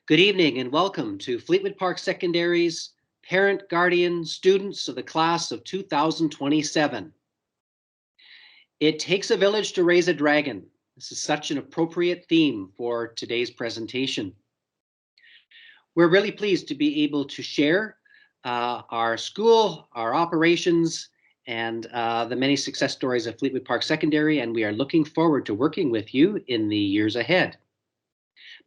Good evening and welcome to Fleetwood Park Secondary's parent, guardian, students of the class of 2027. It takes a village to raise a dragon. This is such an appropriate theme for today's presentation. We're really pleased to be able to share our school, our operations, and the many success stories of Fleetwood Park Secondary, and we are looking forward to working with you in the years ahead.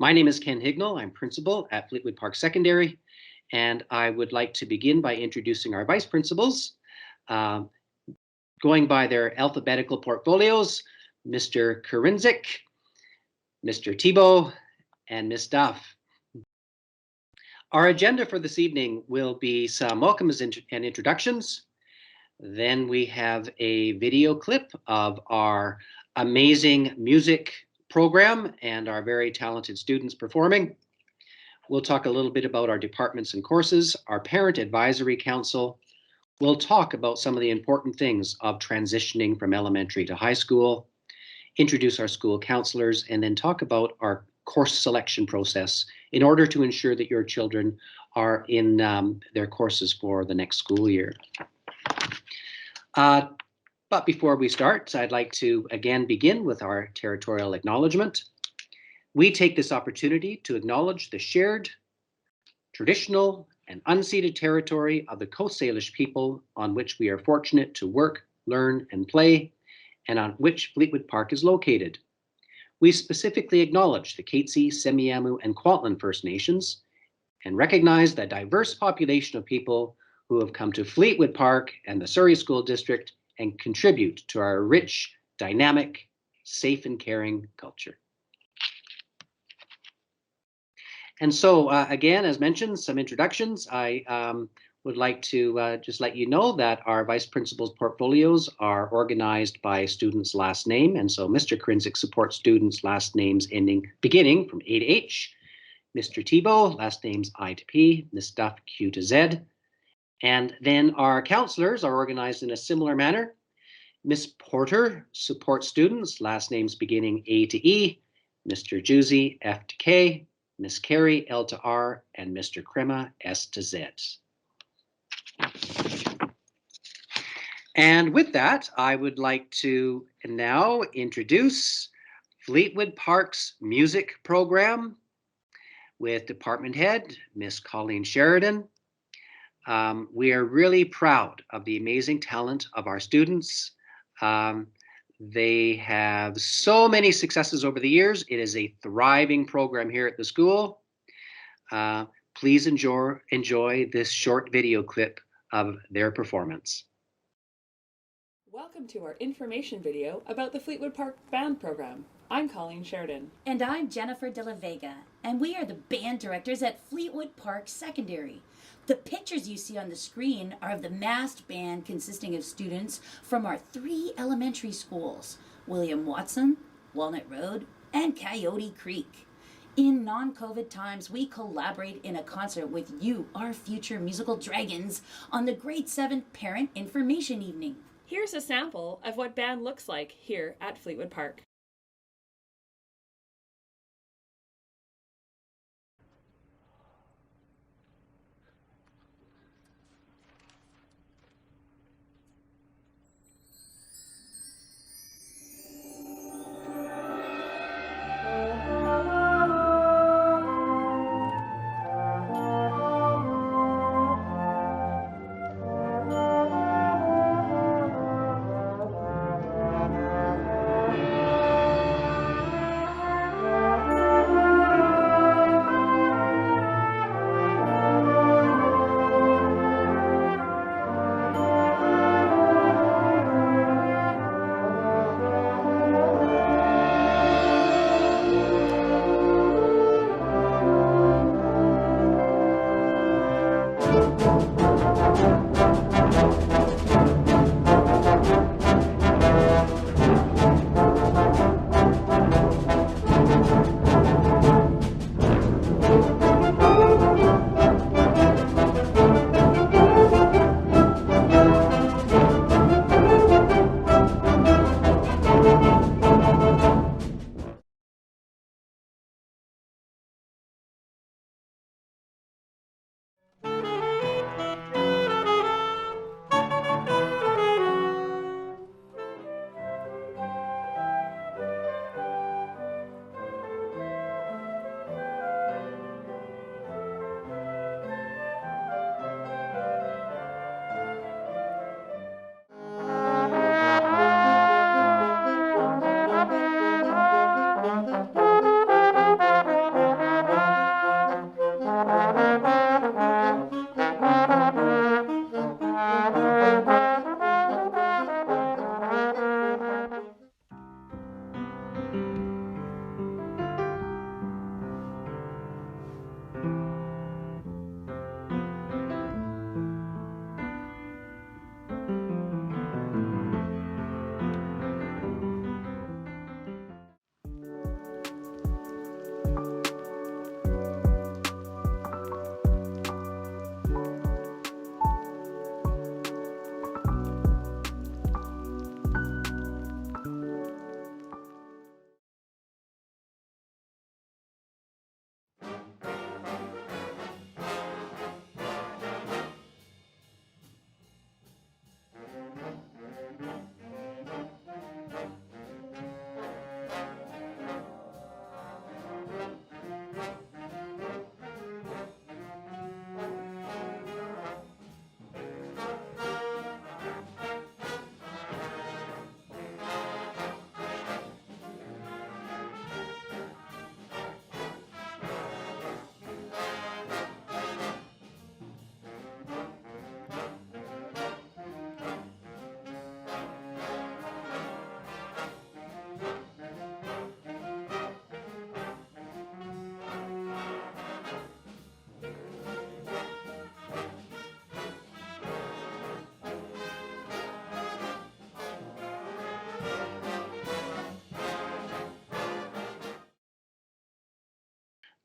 My name is Ken Hignall. I'm principal at Fleetwood Park Secondary, and I would like to begin by introducing our vice principals, going by their alphabetical portfolios, Mr. Karinzik, Mr. Thibault, and Ms. Duff. Our agenda for this evening will be some welcomes and introductions. Then we have a video clip of our amazing music program and our very talented students performing. We'll talk a little bit about our departments and courses, our parent advisory council. We'll talk about some of the important things of transitioning from elementary to high school, introduce our school counselors, and then talk about our course selection process in order to ensure that your children are in their courses for the next school year. But before we start, I'd like to again begin with our territorial acknowledgement. We take this opportunity to acknowledge the shared, traditional, and unceded territory of the Coast Salish people on which we are fortunate to work, learn, and play, and on which Fleetwood Park is located. We specifically acknowledge the Katzie, Semiahmoo, and Kwantlen First Nations and recognize the diverse population of people who have come to Fleetwood Park and the Surrey School District and contribute to our rich, dynamic, safe and caring culture. And so again, as mentioned, some introductions. I would like to just let you know that our vice principal's portfolios are organized by students' last name. And so Mr. Karinzik supports students' last names beginning from A to H. Mr. Thibault, last names I to P, Ms. Duff, Q to Z. And then our counselors are organized in a similar manner. Ms. Porter supports students, last names beginning A to E, Mr. Juicy, F to K, Ms. Carey, L to R, and Mr. Crema, S to Z. And with that, I would like to now introduce Fleetwood Park's music program with department head, Ms. Colleen Sheridan. We are really proud of the amazing talent of our students. They have so many successes over the years. It is a thriving program here at the school. Please enjoy this short video clip of their performance. Welcome to our information video about the Fleetwood Park Band Program. I'm Colleen Sheridan. And I'm Jennifer De La Vega, and we are the band directors at Fleetwood Park Secondary. The pictures you see on the screen are of the massed band consisting of students from our 3 elementary schools, William Watson, Walnut Road, and Coyote Creek. In non-COVID times, we collaborate in a concert with you, our future musical dragons, on the Grade 7 Parent Information Evening. Here's a sample of what band looks like here at Fleetwood Park.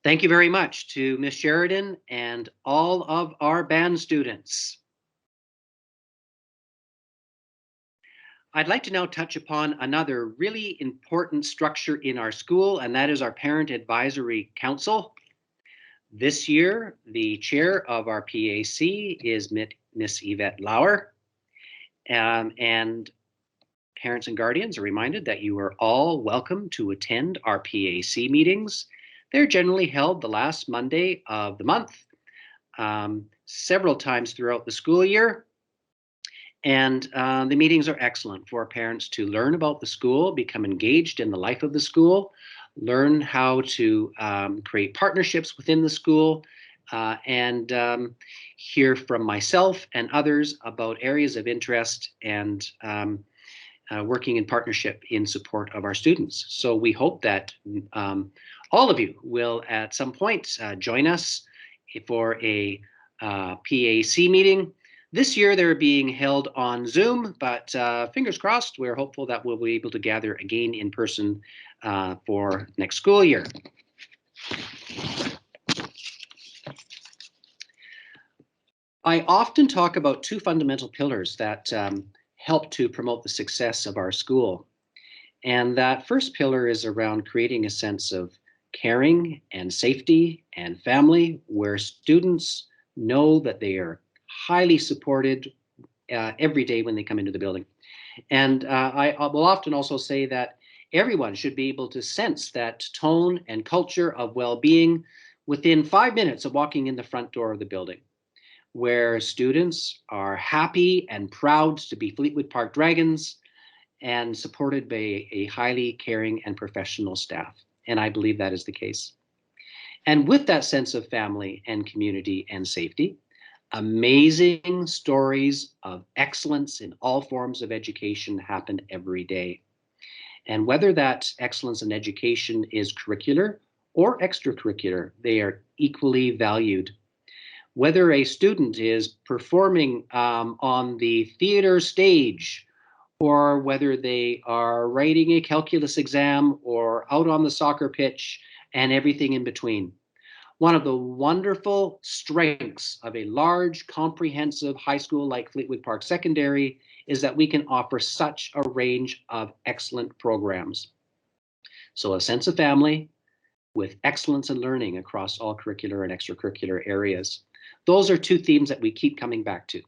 Thank you very much to Ms. Sheridan and all of our band students. I'd like to now touch upon another really important structure in our school, and that is our Parent Advisory Council. This year, the chair of our PAC is Miss Yvette Lauer, and parents and guardians are reminded that you are all welcome to attend our PAC meetings. They're generally held the last Monday of the month, several times throughout the school year. And the meetings are excellent for parents to learn about the school, become engaged in the life of the school, learn how to create partnerships within the school, and hear from myself and others about areas of interest and working in partnership in support of our students. So we hope that all of you will at some point join us for a PAC meeting. This year they're being held on Zoom, but fingers crossed, we're hopeful that we'll be able to gather again in person for next school year. I often talk about two fundamental pillars that help to promote the success of our school. And that first pillar is around creating a sense of caring and safety and family, where students know that they are highly supported every day when they come into the building. And I will often also say that everyone should be able to sense that tone and culture of well-being within 5 minutes of walking in the front door of the building, where students are happy and proud to be Fleetwood Park Dragons and supported by a highly caring and professional staff. And I believe that is the case. And with that sense of family and community and safety, amazing stories of excellence in all forms of education happen every day. And whether that excellence in education is curricular or extracurricular, they are equally valued. Whether a student is performing on the theater stage, or whether they are writing a calculus exam or out on the soccer pitch and everything in between. One of the wonderful strengths of a large, comprehensive high school like Fleetwood Park Secondary is that we can offer such a range of excellent programs. So a sense of family with excellence in learning across all curricular and extracurricular areas. Those are two themes that we keep coming back to.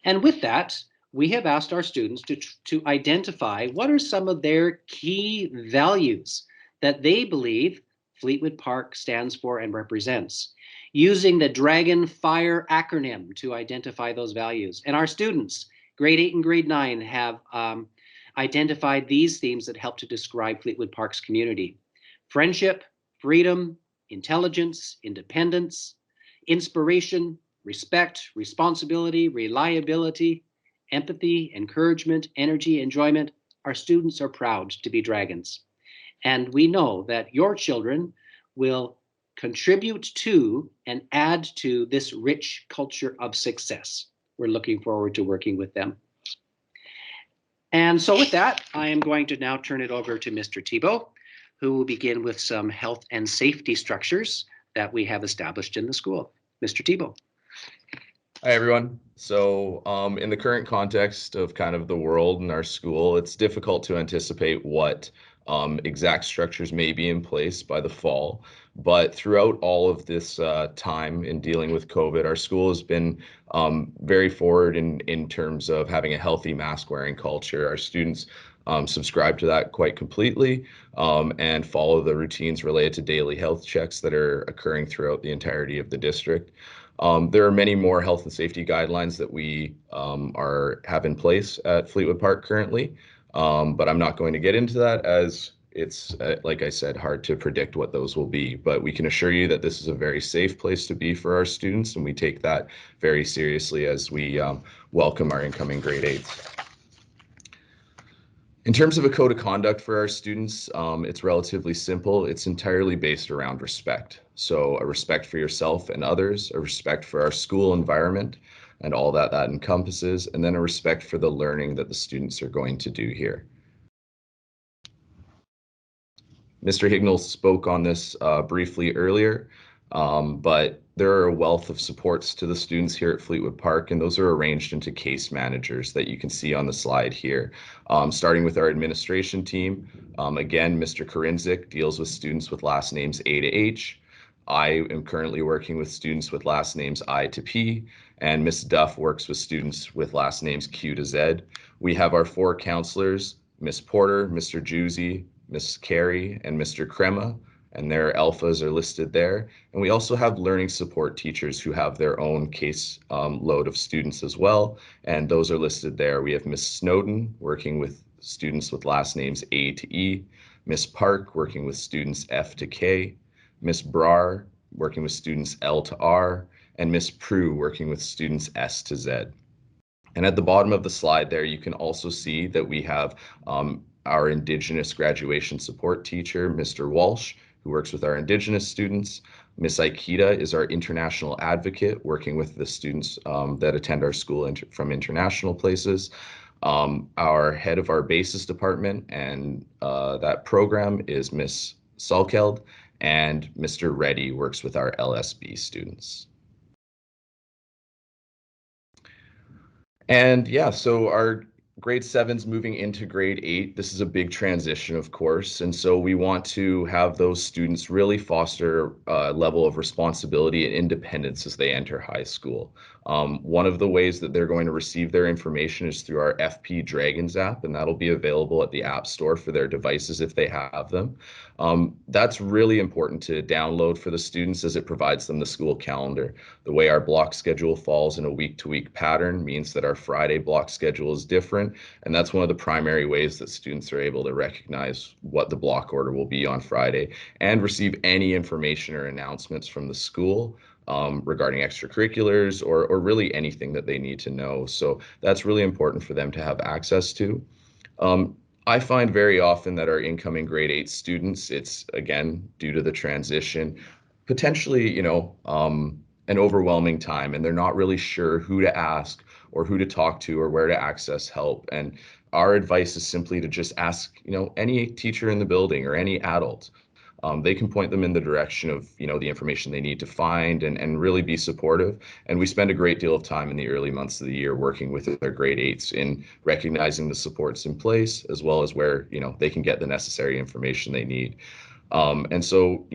And with that, we have asked our students to identify what are some of their key values that they believe Fleetwood Park stands for and represents, using the Dragon Fire acronym to identify those values. And our students, grade 8 and grade 9, have identified these themes that help to describe Fleetwood Park's community: friendship, freedom, intelligence, independence, inspiration, respect, responsibility, reliability, empathy, encouragement, energy, enjoyment. Our students are proud to be dragons. And we know that your children will contribute to and add to this rich culture of success. We're looking forward to working with them. And so with that, I am going to now turn it over to Mr. Thibault, who will begin with some health and safety structures that we have established in the school. Mr. Thibault. Hi, everyone. So in the current context of kind of the world and our school, it's difficult to anticipate what exact structures may be in place by the fall. But throughout all of this time in dealing with COVID, our school has been very forward in terms of having a healthy mask wearing culture. Our students subscribe to that quite completely and follow the routines related to daily health checks that are occurring throughout the entirety of the district. There are many more health and safety guidelines that we have in place at Fleetwood Park currently, but I'm not going to get into that as it's, like I said, hard to predict what those will be. But we can assure you that this is a very safe place to be for our students, and we take that very seriously as we welcome our incoming grade 8s. In terms of a code of conduct for our students, it's relatively simple. It's entirely based around respect. So a respect for yourself and others, a respect for our school environment and all that encompasses, and then a respect for the learning that the students are going to do here. Mr. Hignell spoke on this briefly earlier, but there are a wealth of supports to the students here at Fleetwood Park, and those are arranged into case managers that you can see on the slide here. Starting with our administration team, again, Mr. Korinzik deals with students with last names A to H. I am currently working with students with last names I to P, and Ms. Duff works with students with last names Q to Z. We have our 4 counselors, Ms. Porter, Mr. Juicy, Ms. Carey, and Mr. Crema, and their alphas are listed there. And we also have learning support teachers who have their own case load of students as well, and those are listed there. We have Ms. Snowden working with students with last names A to E, Ms. Park working with students F to K, Ms. Brar working with students L to R, and Ms. Prue working with students S to Z. And at the bottom of the slide there, you can also see that we have our Indigenous graduation support teacher, Mr. Walsh, who works with our Indigenous students. Ms. Aikita is our international advocate, working with the students that attend our school from international places. Our head of our basis department and that program is Ms. Salkeld, and Mr. Reddy works with our LSB students. And yeah, so our grade 7's moving into grade 8. This is a big transition, of course. And so we want to have those students really foster a level of responsibility and independence as they enter high school. One of the ways that they're going to receive their information is through our FP Dragons app, and that'll be available at the App Store for their devices if they have them. That's really important to download for the students as it provides them the school calendar. The way our block schedule falls in a week-to-week pattern means that our Friday block schedule is different, and that's one of the primary ways that students are able to recognize what the block order will be on Friday and receive any information or announcements from the school regarding extracurriculars or really anything that they need to know. So that's really important for them to have access to. I find very often that our incoming grade 8 students, it's again due to the transition, potentially, an overwhelming time, and they're not really sure who to ask or who to talk to or where to access help. And our advice is simply to just ask, any teacher in the building or any adult. They can point them in the direction of, the information they need to find and really be supportive. And we spend a great deal of time in the early months of the year working with their grade 8s in recognizing the supports in place, as well as where, they can get the necessary information they need. And so,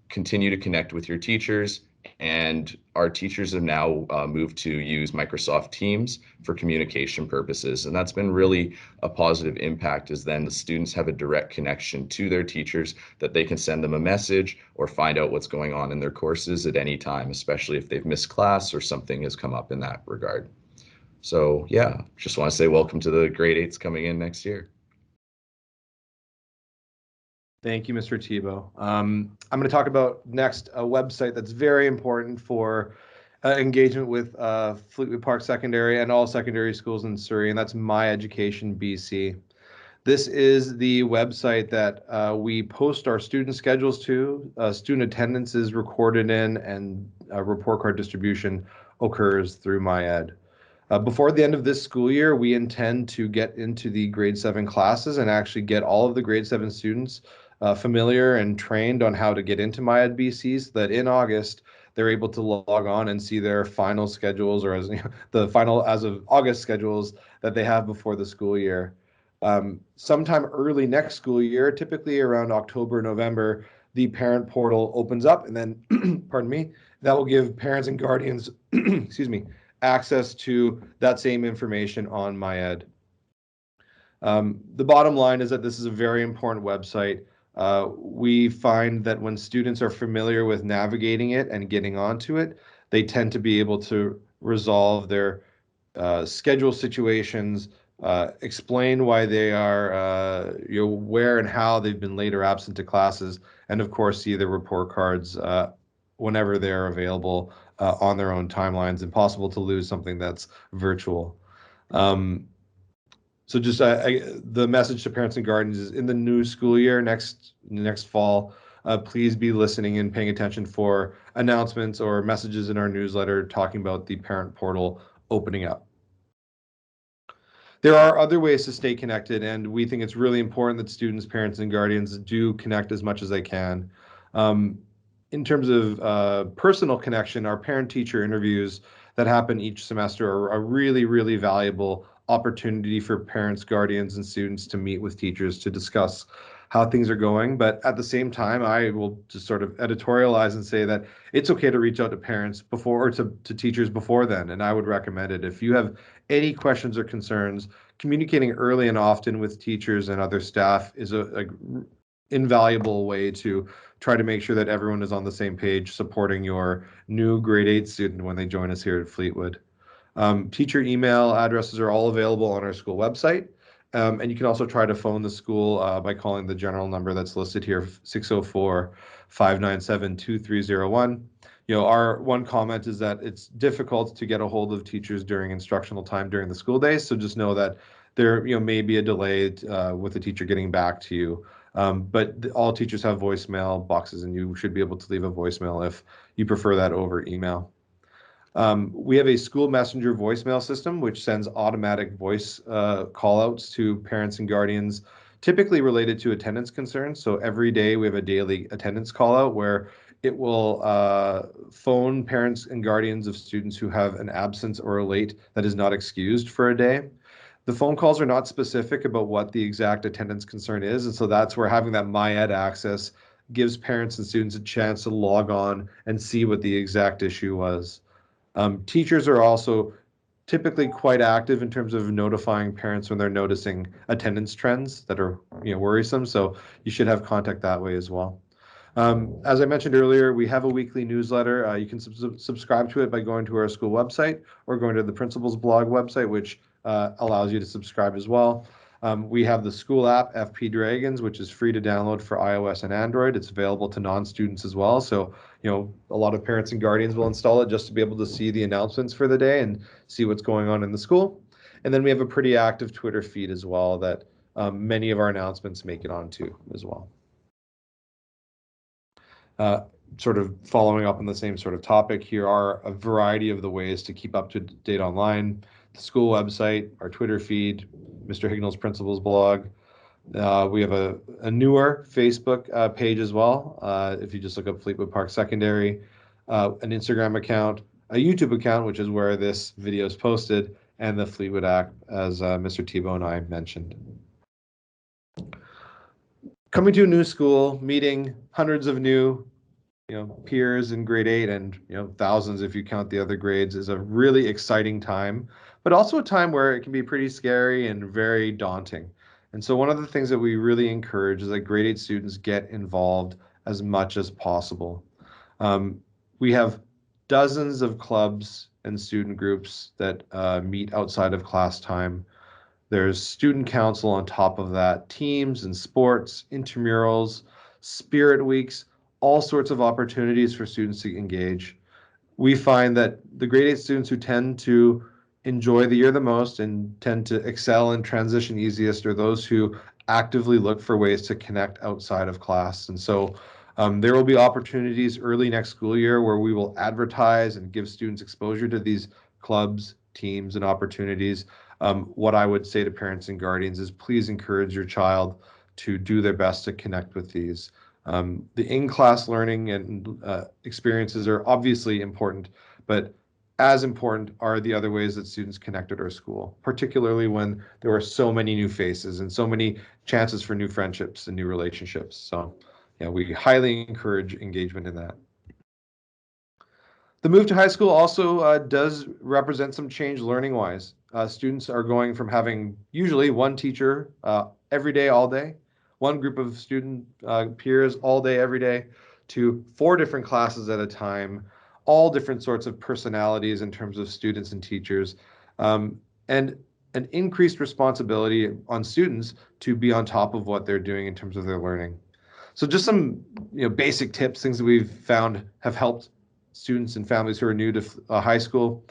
continue to connect with your teachers. And our teachers have now moved to use Microsoft Teams for communication purposes. And that's been really a positive impact, as then the students have a direct connection to their teachers that they can send them a message or find out what's going on in their courses at any time, especially if they've missed class or something has come up in that regard. So yeah, just want to say welcome to the grade 8s coming in next year. Thank you, Mr. Tebow. I'm going to talk about next a website that's very important for engagement with Fleetwood Park Secondary and all secondary schools in Surrey, and that's My Education BC. This is the website that we post our student schedules to. Student attendance is recorded in, and report card distribution occurs through MyEd. Before the end of this school year, we intend to get into the grade 7 classes and actually get all of the grade 7 students familiar and trained on how to get into MyEd BC, so that in August they're able to log on and see their final schedules, or the final as of August schedules that they have before the school year. Sometime early next school year, typically around October, November, the parent portal opens up, and then, pardon me, that will give parents and guardians, excuse me, access to that same information on MyEd. The bottom line is that this is a very important website. We find that when students are familiar with navigating it and getting onto it, they tend to be able to resolve their schedule situations, explain why they are, where and how they've been late or absent to classes, and of course see the report cards whenever they're available on their own timelines. Impossible to lose something that's virtual. So just the message to parents and guardians is, in the new school year next fall, please be listening and paying attention for announcements or messages in our newsletter talking about the parent portal opening up. There are other ways to stay connected, and we think it's really important that students, parents, and guardians do connect as much as they can. In terms of personal connection, our parent-teacher interviews that happen each semester are a really, really valuable opportunity for parents, guardians, and students to meet with teachers to discuss how things are going. But at the same time, I will just sort of editorialize and say that it's okay to reach out to parents before, or to teachers before then, and I would recommend it. If you have any questions or concerns, communicating early and often with teachers and other staff is a invaluable way to try to make sure that everyone is on the same page supporting your new grade 8 student when they join us here at Fleetwood. Teacher email addresses are all available on our school website. And you can also try to phone the school by calling the general number that's listed here, 604-597-2301. Our one comment is that it's difficult to get a hold of teachers during instructional time during the school days. So just know that there, may be a delay with the teacher getting back to you. But all teachers have voicemail boxes, and you should be able to leave a voicemail if you prefer that over email. We have a school messenger voicemail system, which sends automatic voice call-outs to parents and guardians, typically related to attendance concerns. So every day we have a daily attendance call-out where it will phone parents and guardians of students who have an absence or a late that is not excused for a day. The phone calls are not specific about what the exact attendance concern is, and so that's where having that MyEd access gives parents and students a chance to log on and see what the exact issue was. Teachers are also typically quite active in terms of notifying parents when they're noticing attendance trends that are worrisome, so you should have contact that way as well. As I mentioned earlier, we have a weekly newsletter. You can subscribe to it by going to our school website or going to the principal's blog website, which allows you to subscribe as well. We have the school app, FP Dragons, which is free to download for iOS and Android. It's available to non-students as well. So, a lot of parents and guardians will install it just to be able to see the announcements for the day and see what's going on in the school. And then we have a pretty active Twitter feed as well that many of our announcements make it onto as well. Sort of following up on the same sort of topic, here are a variety of the ways to keep up to date online: the school website, our Twitter feed, Mr. Hignall's principal's blog. We have a newer Facebook page as well. If you just look up Fleetwood Park Secondary, an Instagram account, a YouTube account, which is where this video is posted, and the Fleetwood app, as Mr. Thibault and I mentioned. Coming to a new school, meeting hundreds of new peers in grade 8 and thousands if you count the other grades is a really exciting time, but also a time where it can be pretty scary and very daunting. And so one of the things that we really encourage is that grade 8 students get involved as much as possible. We have dozens of clubs and student groups that meet outside of class time. There's student council on top of that, teams and sports, intramurals, spirit weeks, all sorts of opportunities for students to engage. We find that the grade 8 students who tend to enjoy the year the most and tend to excel and transition easiest are those who actively look for ways to connect outside of class. And so there will be opportunities early next school year where we will advertise and give students exposure to these clubs, teams, and opportunities. What I would say to parents and guardians is please encourage your child to do their best to connect with these. The in-class learning and experiences are obviously important, but as important are the other ways that students connect at our school, particularly when there are so many new faces and so many chances for new friendships and new relationships. So we highly encourage engagement in that. The move to high school also does represent some change learning-wise. Students are going from having usually one teacher every day, all day, one group of student peers all day, every day, to 4 different classes at a time, all different sorts of personalities in terms of students and teachers, and an increased responsibility on students to be on top of what they're doing in terms of their learning. So just some basic tips, things that we've found have helped students and families who are new to high school.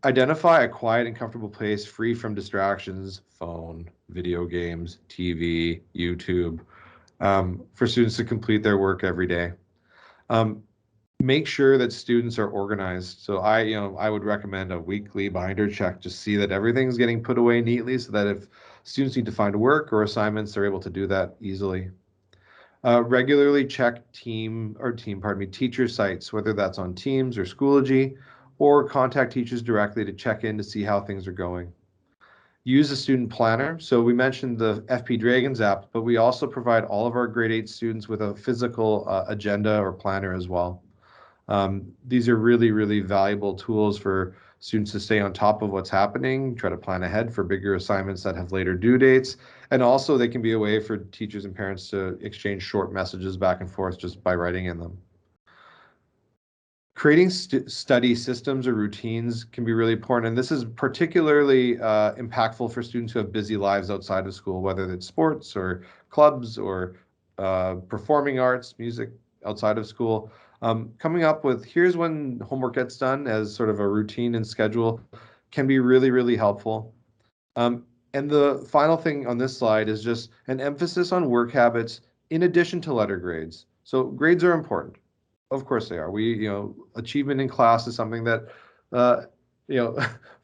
Identify a quiet and comfortable place free from distractions, phone, video games, TV, YouTube, for students to complete their work every day. Make sure that students are organized. So I would recommend a weekly binder check, just see that everything's getting put away neatly so that if students need to find work or assignments, they're able to do that easily. Regularly check teacher sites, whether that's on Teams or Schoology, or contact teachers directly to check in to see how things are going. Use a student planner. So we mentioned the FP Dragons app, but we also provide all of our grade 8 students with a physical agenda or planner as well. These are really, really valuable tools for students to stay on top of what's happening, try to plan ahead for bigger assignments that have later due dates. And also they can be a way for teachers and parents to exchange short messages back and forth just by writing in them. Creating study systems or routines can be really important. And this is particularly impactful for students who have busy lives outside of school, whether it's sports or clubs or performing arts, music outside of school. Coming up with here's when homework gets done as sort of a routine and schedule can be really, really helpful. And the final thing on this slide is just an emphasis on work habits in addition to letter grades. So grades are important. Of course they are. Achievement in class is something that,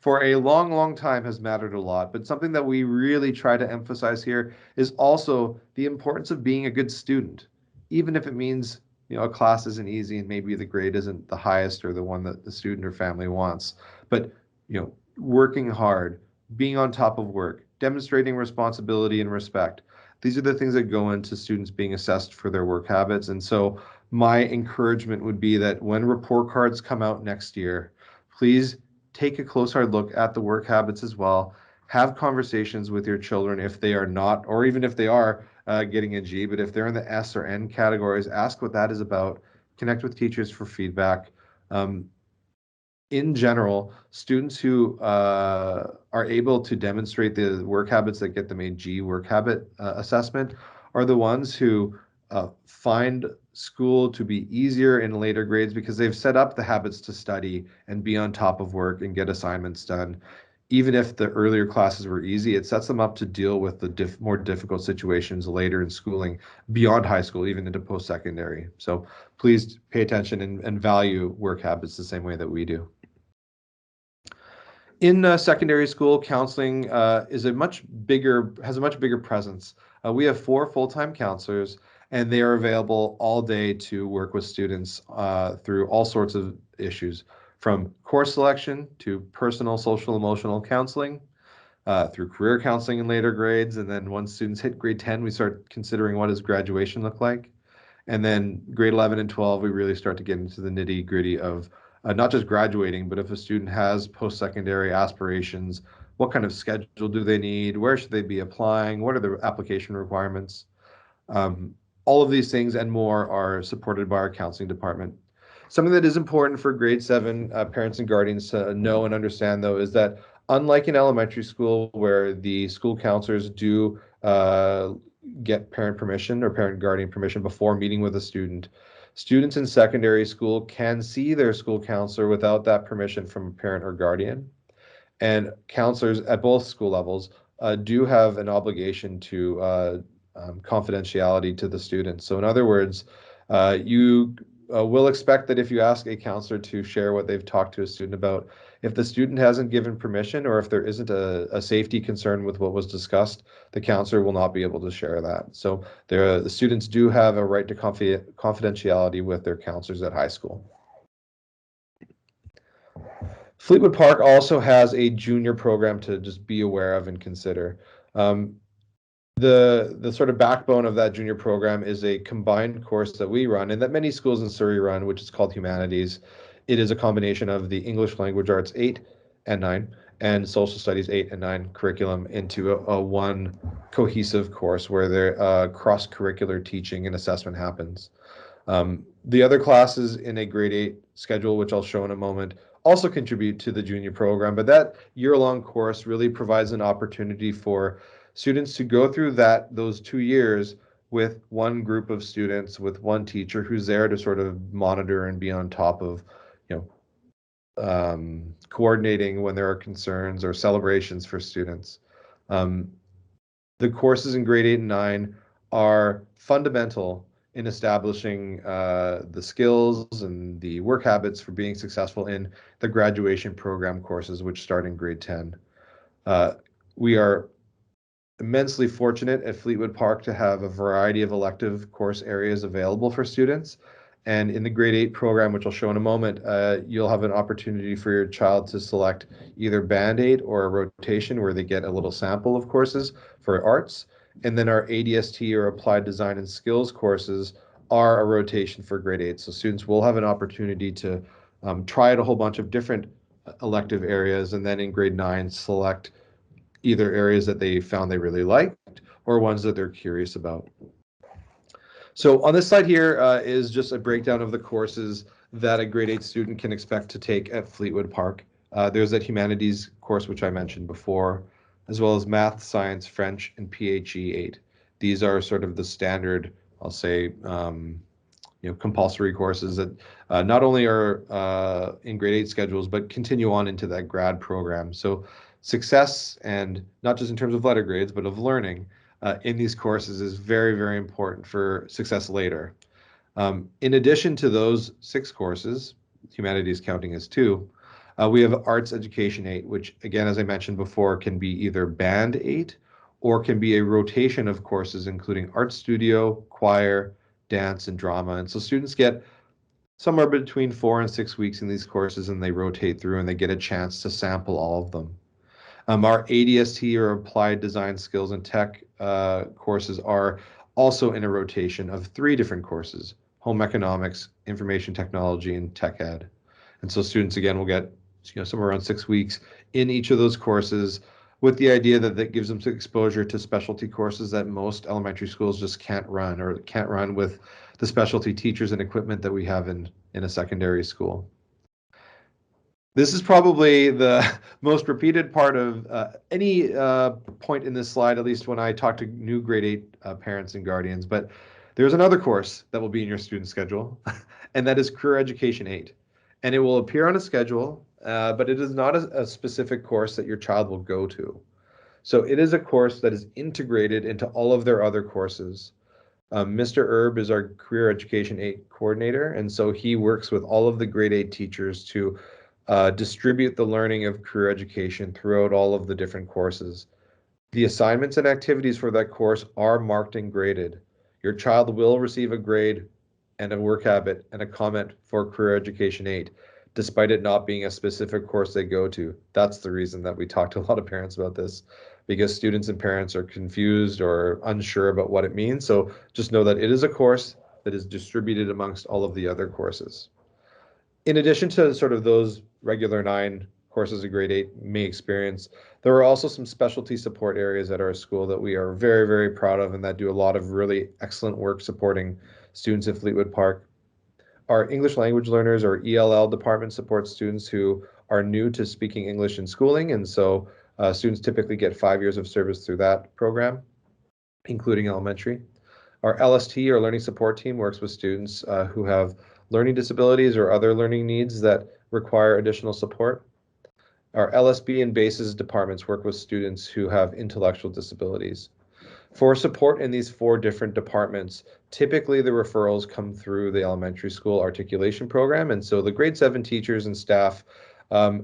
for a long, long time has mattered a lot. But something that we really try to emphasize here is also the importance of being a good student, even if it means, a class isn't easy and maybe the grade isn't the highest or the one that the student or family wants. But, working hard, being on top of work, demonstrating responsibility and respect. These are the things that go into students being assessed for their work habits. And so my encouragement would be that when report cards come out next year, please take a close hard look at the work habits as well. Have conversations with your children if they are not, or even if they are getting a G, but if they're in the S or N categories, ask what that is about. Connect with teachers for feedback. In general, students who are able to demonstrate the work habits that get them a G work habit assessment are the ones who find school to be easier in later grades because they've set up the habits to study and be on top of work and get assignments done. Even if the earlier classes were easy, it sets them up to deal with the more difficult situations later in schooling, beyond high school, even into post-secondary. So please pay attention and value work habits the same way that we do. In secondary school, counseling has a much bigger presence. We have 4 full-time counselors, and they are available all day to work with students through all sorts of issues, from course selection to personal, social, emotional counseling, through career counseling in later grades. And then once students hit grade 10, we start considering what does graduation look like. And then grade 11 and 12, we really start to get into the nitty gritty of not just graduating, but if a student has post-secondary aspirations, what kind of schedule do they need? Where should they be applying? What are the application requirements? All of these things and more are supported by our counseling department. Something that is important for grade 7 parents and guardians to know and understand, though, is that unlike in elementary school, where the school counselors do get parent permission or parent guardian permission before meeting with a student, students in secondary school can see their school counselor without that permission from a parent or guardian. And counselors at both school levels do have an obligation to confidentiality to the students. So in other words, you will expect that if you ask a counselor to share what they've talked to a student about, if the student hasn't given permission or if there isn't a safety concern with what was discussed, the counselor will not be able to share that. So the students do have a right to confidentiality with their counselors at high school. Fleetwood Park also has a junior program to just be aware of and consider. The sort of backbone of that junior program is a combined course that we run and that many schools in Surrey run, which is called Humanities. It is a combination of the English Language Arts 8 and 9 and Social Studies 8 and 9 curriculum into a one cohesive course where their cross-curricular teaching and assessment happens. The other classes in a grade 8 schedule, which I'll show in a moment, also contribute to the junior program, but that year-long course really provides an opportunity for students to go through those 2 years with one group of students, with one teacher who's there to sort of monitor and be on top of, coordinating when there are concerns or celebrations for students. The courses in grade 8 and 9 are fundamental in establishing the skills and the work habits for being successful in the graduation program courses, which start in grade 10. We are immensely fortunate at Fleetwood Park to have a variety of elective course areas available for students. And in the grade 8 program, which I'll show in a moment, you'll have an opportunity for your child to select either Band 8 or a rotation where they get a little sample of courses for arts. And then our ADST or Applied Design and Skills courses are a rotation for grade 8. So students will have an opportunity to try out a whole bunch of different elective areas, and then in grade 9 select either areas that they found they really liked or ones that they're curious about. So on this slide here is just a breakdown of the courses that a grade 8 student can expect to take at Fleetwood Park. There's that humanities course, which I mentioned before, as well as math, science, French, and PHE 8. These are sort of the standard, I'll say, compulsory courses that not only are in grade 8 schedules, but continue on into that grad program. So success, and not just in terms of letter grades, but of learning in these courses is very, very important for success later. In addition to those 6 courses, humanities counting as 2, we have Arts Education 8, which again, as I mentioned before, can be either Band 8 or can be a rotation of courses, including art studio, choir, dance, and drama. And so students get somewhere between 4 and 6 weeks in these courses, and they rotate through and they get a chance to sample all of them. Our ADST or Applied Design Skills and Tech courses are also in a rotation of 3 different courses: Home Economics, Information Technology, and Tech Ed. And so students, again, will get somewhere around 6 weeks in each of those courses, with the idea that that gives them exposure to specialty courses that most elementary schools just can't run, or can't run with the specialty teachers and equipment that we have in a secondary school. This is probably the most repeated part of any point in this slide, at least when I talk to new grade 8 parents and guardians. But there's another course that will be in your student schedule, and that is Career Education 8. And it will appear on a schedule, but it is not a specific course that your child will go to. So it is a course that is integrated into all of their other courses. Mr. Erb is our Career Education 8 coordinator, and so he works with all of the grade 8 teachers to distribute the learning of career education throughout all of the different courses. The assignments and activities for that course are marked and graded. Your child will receive a grade and a work habit and a comment for Career Education 8, despite it not being a specific course they go to. That's the reason that we talk to a lot of parents about this, because students and parents are confused or unsure about what it means. So just know that it is a course that is distributed amongst all of the other courses. In addition to sort of those regular 9 courses a grade 8 may experience, there are also some specialty support areas at our school that we are very, very proud of, and that do a lot of really excellent work supporting students at Fleetwood Park. Our English language learners, or ELL department, supports students who are new to speaking English in schooling, and so students typically get 5 years of service through that program, including elementary. Our LST, or Learning Support Team, works with students who have learning disabilities or other learning needs that require additional support. Our LSB and BASES departments work with students who have intellectual disabilities. For support in these 4 different departments, typically the referrals come through the elementary school articulation program, and so the grade 7 teachers and staff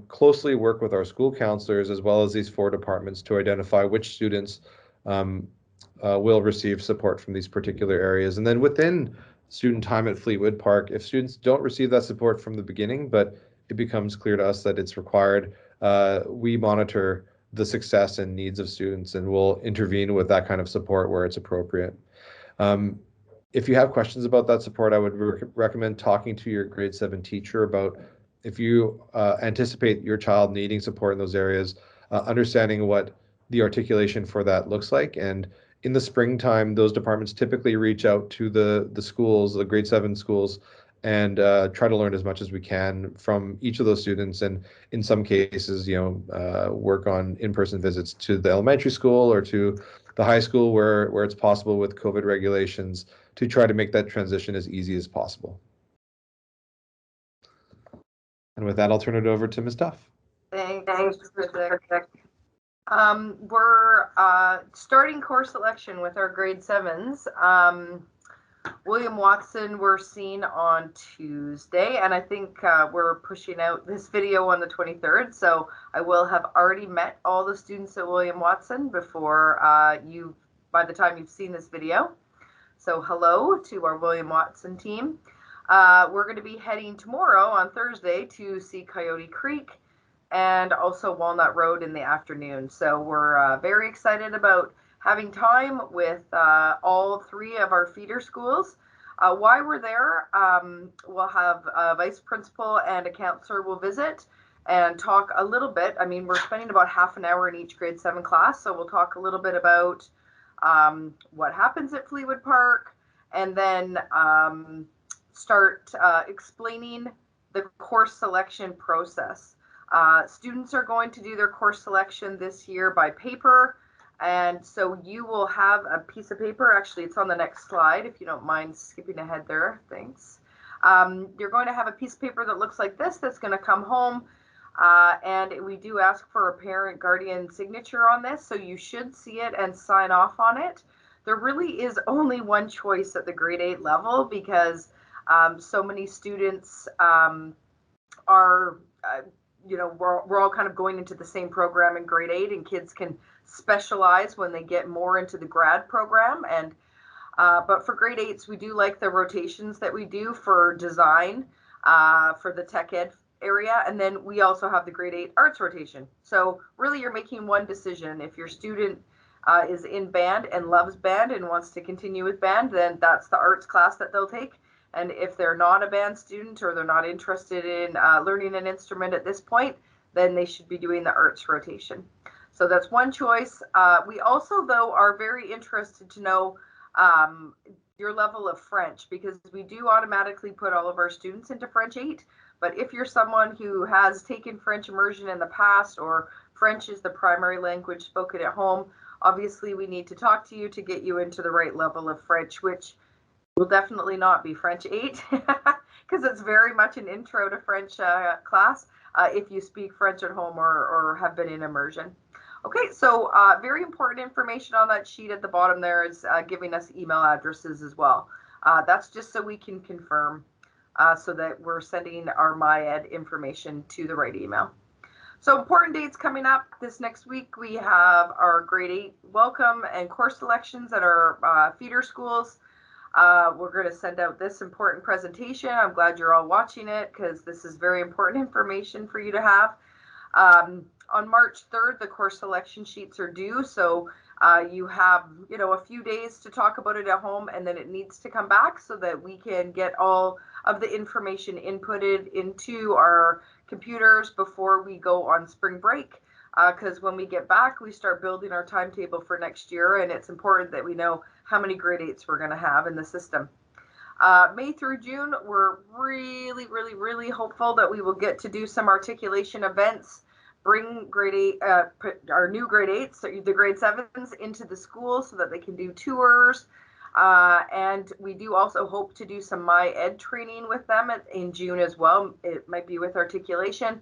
closely work with our school counselors as well as these 4 departments to identify which students will receive support from these particular areas. And then within student time at Fleetwood Park, if students don't receive that support from the beginning, but it becomes clear to us that it's required, we monitor the success and needs of students, and we'll intervene with that kind of support where it's appropriate. If you have questions about that support, I would recommend talking to your grade 7 teacher about if you anticipate your child needing support in those areas, understanding what the articulation for that looks like. And in the springtime, those departments typically reach out to the schools, the grade 7 schools, and try to learn as much as we can from each of those students. And in some cases, work on in-person visits to the elementary school or to the high school where it's possible with COVID regulations, to try to make that transition as easy as possible. And with that, I'll turn it over to Ms. Duff. Thanks, Mr. Crick. We're starting course selection with our grade 7s. William Watson we're seeing on Tuesday, and I think we're pushing out this video on the 23rd, so I will have already met all the students at William Watson before by the time you've seen this video. So hello to our William Watson team. We're going to be heading tomorrow on Thursday to see Coyote Creek and also Walnut Road in the afternoon. So we're very excited about having time with all three of our feeder schools. While we're there, we'll have a vice principal and a counselor will visit and talk a little bit. I mean, we're spending about half an hour in each grade 7 class, so we'll talk a little bit about what happens at Fleetwood Park, and then start explaining the course selection process. Students are going to do their course selection this year by paper, and so you will have a piece of paper. Actually, it's on the next slide, if you don't mind skipping ahead there. Thanks. You're going to have a piece of paper that looks like this that's going to come home, and we do ask for a parent guardian signature on this, so you should see it and sign off on it. There really is only one choice at the grade 8 level because so many students are we're all kind of going into the same program in grade 8, and kids can specialize when they get more into the grad program. And but for grade 8s, we do like the rotations that we do for design for the tech ed area, and then we also have the grade 8 arts rotation. So really you're making one decision. If your student is in band and loves band and wants to continue with band, then that's the arts class that they'll take. And if they're not a band student or they're not interested in learning an instrument at this point, then they should be doing the arts rotation. So that's one choice. We also, though, are very interested to know your level of French, because we do automatically put all of our students into French 8. But if you're someone who has taken French immersion in the past, or French is the primary language spoken at home, obviously we need to talk to you to get you into the right level of French, which will definitely not be French 8 because it's very much an intro to French class if you speak French at home or have been in immersion. Okay, so very important information on that sheet at the bottom there is giving us email addresses as well. That's just so we can confirm so that we're sending our MyEd information to the right email. So important dates coming up this next week. We have our grade 8 welcome and course selections at our feeder schools. We're going to send out this important presentation. I'm glad you're all watching it because this is very important information for you to have. On March 3rd, the course selection sheets are due. So you have, a few days to talk about it at home, and then it needs to come back so that we can get all of the information inputted into our computers before we go on spring break. Because when we get back, we start building our timetable for next year, and it's important that we know how many grade 8s we're going to have in the system. May through June, we're really, really, really hopeful that we will get to do some articulation events, bring grade 8, our new grade 8s, so the grade 7s into the school so that they can do tours. And we do also hope to do some MyEd training with them in June as well. It might be with articulation.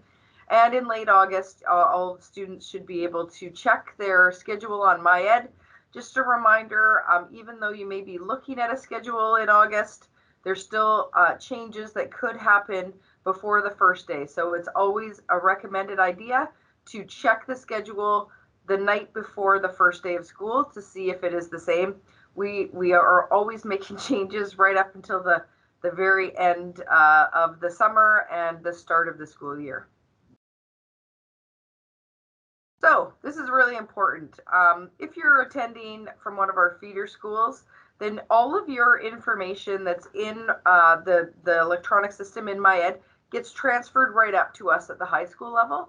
And in late August, all students should be able to check their schedule on MyEd. Just a reminder, even though you may be looking at a schedule in August, there's still changes that could happen before the first day. So it's always a recommended idea to check the schedule the night before the first day of school to see if it is the same. We are always making changes right up until the very end of the summer and the start of the school year. So this is really important. If you're attending from one of our feeder schools, then all of your information that's in the electronic system in MyEd gets transferred right up to us at the high school level,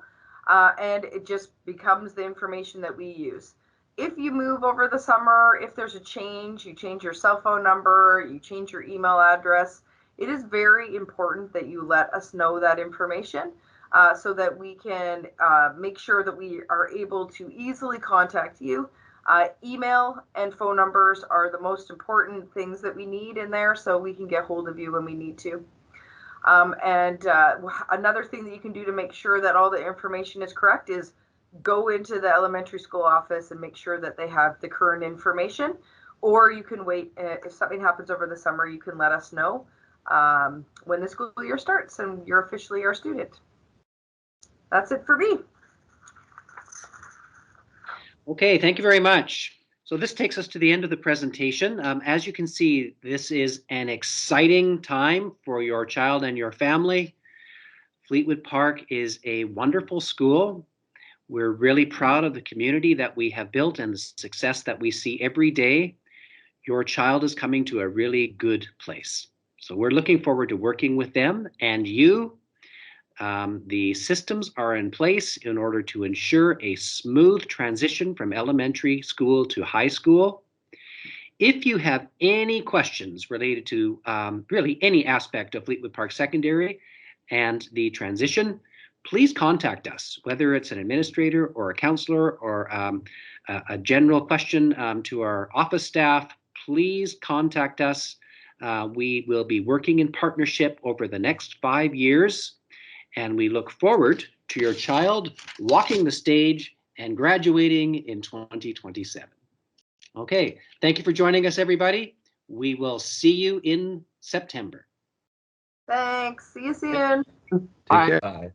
and it just becomes the information that we use. If you move over the summer, if there's a change, you change your cell phone number, you change your email address, it is very important that you let us know that information. So that we can make sure that we are able to easily contact you. Email and phone numbers are the most important things that we need in there so we can get hold of you when we need to. Another thing that you can do to make sure that all the information is correct is go into the elementary school office and make sure that they have the current information. or you can wait. If something happens over the summer, you can let us know when the school year starts and you're officially our student. That's it for me. Okay, thank you very much. So this takes us to the end of the presentation. As you can see, this is an exciting time for your child and your family. Fleetwood Park is a wonderful school. We're really proud of the community that we have built and the success that we see every day. Your child is coming to a really good place. So we're looking forward to working with them and you. The systems are in place in order to ensure a smooth transition from elementary school to high school. If you have any questions related to really any aspect of Fleetwood Park Secondary and the transition, please contact us, whether it's an administrator or a counselor or a general question to our office staff. Please contact us. We will be working in partnership over the next 5 years. And we look forward to your child walking the stage and graduating in 2027. Okay, thank you for joining us, everybody. We will see you in September. Thanks. See you soon. Take care. Bye.